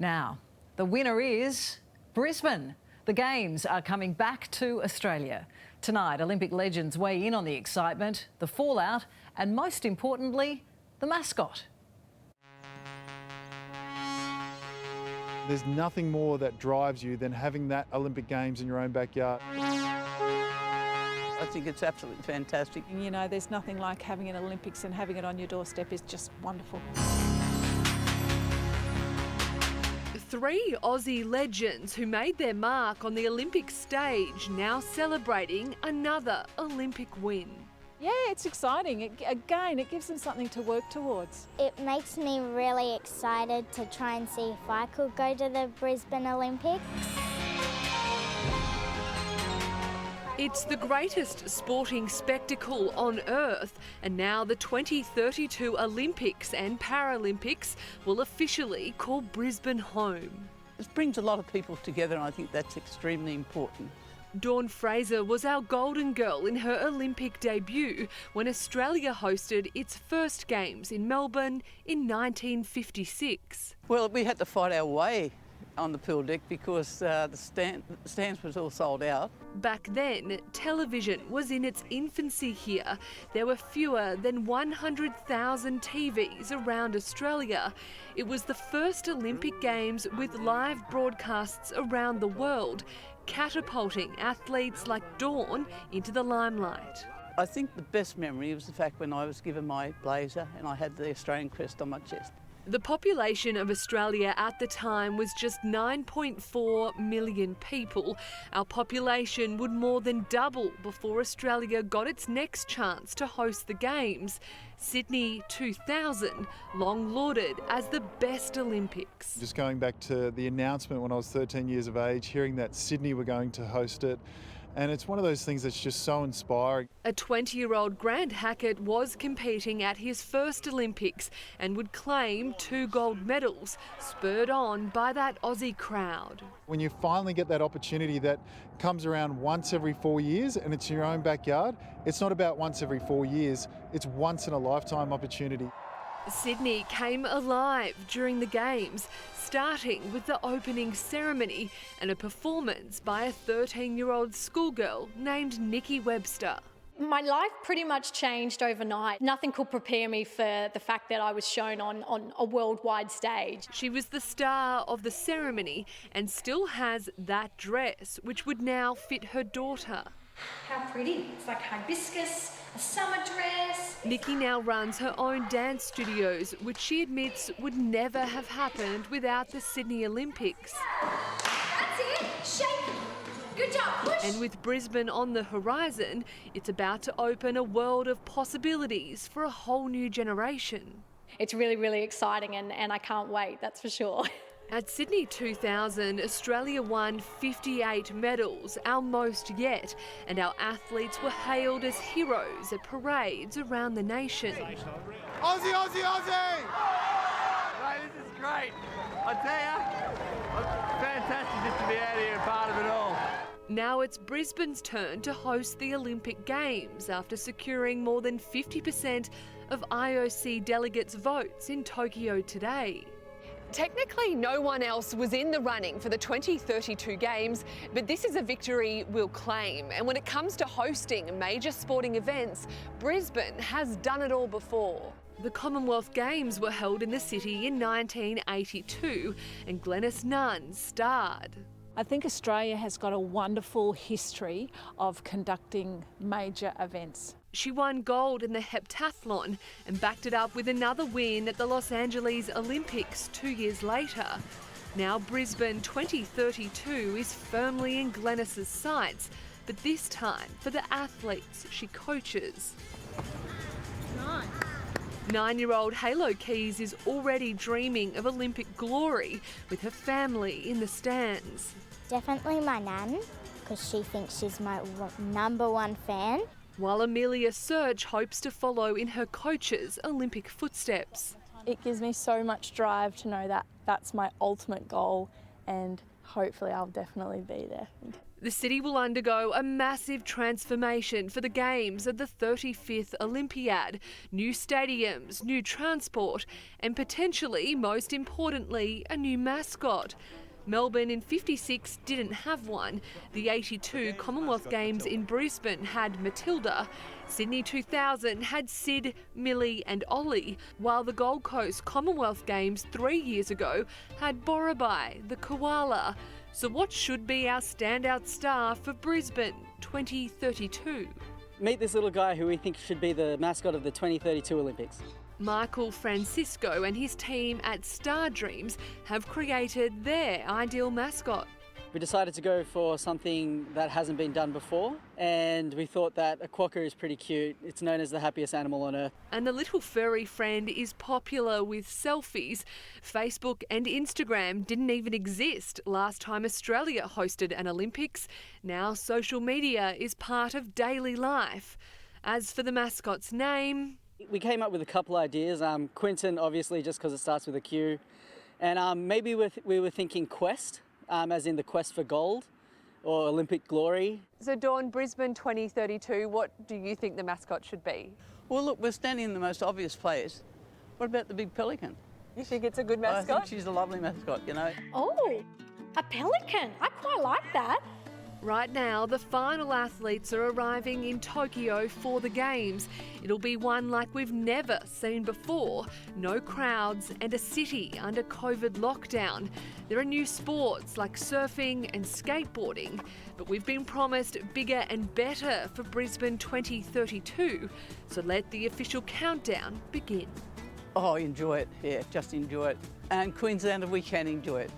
Now, the winner is Brisbane. The Games are coming back to Australia. Tonight, Olympic legends weigh in on the excitement, the fallout, and most importantly, the mascot. There's nothing more that drives you than having that Olympic Games in your own backyard. I think it's absolutely fantastic. You know, there's nothing like having an Olympics, and having it on your doorstep is just wonderful. 3 Aussie legends who made their mark on the Olympic stage now celebrating another Olympic win. Yeah, it's exciting. It gives them something to work towards. It makes me really excited to try and see if I could go to the Brisbane Olympics. It's the greatest sporting spectacle on earth, and now the 2032 Olympics and Paralympics will officially call Brisbane home. It brings a lot of people together, and I think that's extremely important. Dawn Fraser was our golden girl in her Olympic debut when Australia hosted its first Games in Melbourne in 1956. Well, we had to fight our way on the pool deck because the stands was all sold out. Back then, television was in its infancy here. There were fewer than 100,000 TVs around Australia. It was the first Olympic Games with live broadcasts around the world, catapulting athletes like Dawn into the limelight. I think the best memory was the fact when I was given my blazer and I had the Australian crest on my chest. The population of Australia at the time was just 9.4 million people. Our population would more than double before Australia got its next chance to host the Games. Sydney 2000, long lauded as the best Olympics. Just going back to the announcement when I was 13 years of age, hearing that Sydney were going to host it, and it's one of those things that's just so inspiring. A 20-year-old Grant Hackett was competing at his first Olympics and would claim 2 gold medals, spurred on by that Aussie crowd. When you finally get that opportunity that comes around once every 4 years and it's in your own backyard, it's not about once every 4 years, it's once in a lifetime opportunity. Sydney came alive during the Games, starting with the opening ceremony and a performance by a 13-year-old schoolgirl named Nikki Webster. My life pretty much changed overnight. Nothing could prepare me for the fact that I was shown on a worldwide stage. She was the star of the ceremony and still has that dress, which would now fit her daughter. How pretty. It's like hibiscus, a summer dress. Nikki now runs her own dance studios, which she admits would never have happened without the Sydney Olympics. That's it. Shake. Good job. Push. And with Brisbane on the horizon, it's about to open a world of possibilities for a whole new generation. It's really, really exciting, and I can't wait, that's for sure. At Sydney 2000, Australia won 58 medals, our most yet, and our athletes were hailed as heroes at parades around the nation. Aussie, Aussie, Aussie! Mate, this is great. I tell you, it's fantastic just to be out here and part of it all. Now it's Brisbane's turn to host the Olympic Games after securing more than 50% of IOC delegates' votes in Tokyo today. Technically, no one else was in the running for the 2032 Games, but this is a victory we'll claim. And when it comes to hosting major sporting events, Brisbane has done it all before. The Commonwealth Games were held in the city in 1982, and Glenys Nunn starred. I think Australia has got a wonderful history of conducting major events. She won gold in the heptathlon and backed it up with another win at the Los Angeles Olympics 2 years later. Now Brisbane 2032 is firmly in Glenys's sights, but this time for the athletes she coaches. Nice. 9-year-old Halo Keys is already dreaming of Olympic glory with her family in the stands. Definitely my nan, because she thinks she's my #1 fan. While Amelia Search hopes to follow in her coach's Olympic footsteps. It gives me so much drive to know that that's my ultimate goal, and hopefully I'll definitely be there. The city will undergo a massive transformation for the Games of the 35th Olympiad. New stadiums, new transport, and potentially, most importantly, a new mascot. Melbourne in '56 didn't have one. The '82 Commonwealth Games in Brisbane had Matilda. Sydney 2000 had Sid, Millie and Ollie, while the Gold Coast Commonwealth Games 3 years ago had Borabai, the koala. So what should be our standout star for Brisbane 2032? Meet this little guy who we think should be the mascot of the 2032 Olympics. Michael Francisco and his team at Star Dreams have created their ideal mascot. We decided to go for something that hasn't been done before, and we thought that a quokka is pretty cute. It's known as the happiest animal on earth. And the little furry friend is popular with selfies. Facebook and Instagram didn't even exist last time Australia hosted an Olympics. Now social media is part of daily life. As for the mascot's name, we came up with a couple ideas. Quinton, obviously, just because it starts with a Q. And maybe we were thinking Quest, as in the quest for gold or Olympic glory. So Dawn, Brisbane 2032, what do you think the mascot should be? Well, look, we're standing in the most obvious place. What about the big pelican? You think it's a good mascot? I think she's a lovely mascot, you know. Oh, a pelican. I quite like that. right now, the final athletes are arriving in Tokyo for the Games. It'll be one like we've never seen before. No crowds and a city under COVID lockdown. There are new sports like surfing and skateboarding, but we've been promised bigger and better for Brisbane 2032. So let the official countdown begin. Oh, enjoy it. Yeah, just enjoy it. And Queenslander, we can enjoy it.